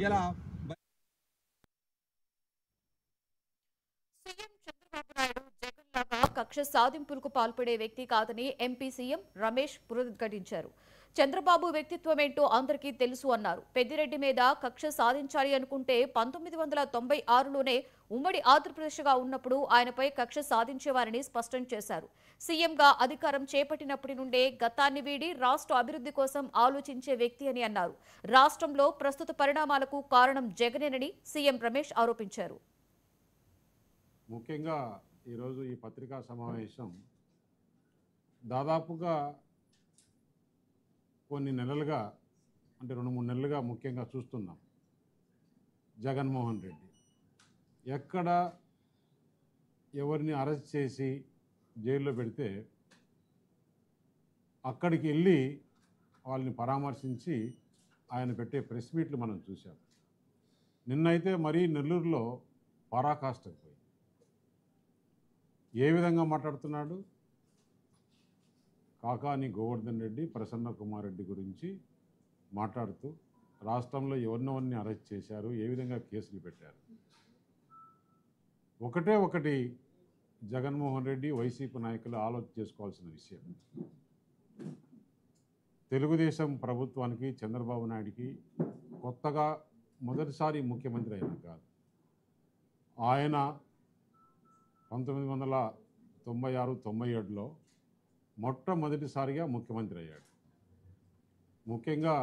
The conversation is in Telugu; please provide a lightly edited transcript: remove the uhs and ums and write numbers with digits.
ఇలా సీఎం చంద్రబాబు నాయుడు జగన్ లాగా కక్ష సాధింపులకు పాల్పడే వ్యక్తి కాదని ఎంపీ సీఎం రమేష్ పునరుద్ఘాటించారు. చంద్రబాబు వ్యక్తిత్వం ఏంటో అందరికీ తెలుసు అన్నారు. పెద్దిరెడ్డి మీద కక్ష సాధించాలి అనుకుంటే 1996లోనే ఉమ్మడి ఆంధ్రప్రదేశ్గా ఉన్నప్పుడు ఆయనపై కక్ష సాధించేవారని స్పష్టం చేశారు. సీఎంగా అధికారం చేపట్టినప్పటి నుండే గతాన్ని వీడి రాష్ట్ర అభివృద్ధి కోసం ఆలోచించే వ్యక్తి అని అన్నారు. రాష్ట్రంలో ప్రస్తుత పరిణామాలకు కారణం జగనేనని సీఎం రమేష్ ఆరోపించారు. ముఖ్యంగా ఈరోజు ఈ పత్రికా సమావేశం దాదాపుగా కొన్ని నెలలుగా అంటే 2-3 నెలలుగా ముఖ్యంగా చూస్తున్నాం. జగన్మోహన్ రెడ్డి ఎక్కడ ఎవరిని అరెస్ట్ చేసి జైల్లో పెడితే అక్కడికి వెళ్ళి వాళ్ళని పరామర్శించి ఆయన పెట్టే ప్రెస్ మీట్లు మనం చూసాం. నిన్నైతే మరీ నెల్లూరులో పరాకాష్ఠకు పోయి ఏ విధంగా మాట్లాడుతున్నాడు? కాకాని గోవర్ధన్ రెడ్డి, ప్రసన్న కుమార్ రెడ్డి గురించి మాట్లాడుతూ రాష్ట్రంలో ఎవరినెవరిని అరెస్ట్ చేశారు, ఏ విధంగా కేసులు పెట్టారు. ఒకటి జగన్మోహన్ రెడ్డి వైసీపీ నాయకులు ఆలోచన చేసుకోవాల్సిన విషయం, తెలుగుదేశం ప్రభుత్వానికి చంద్రబాబు నాయుడికి కొత్తగా మొదటిసారి ముఖ్యమంత్రి అయినా కాదు. ఆయన 1996-97లో మొట్టమొదటిసారిగా ముఖ్యమంత్రి అయ్యాడు. ముఖ్యంగా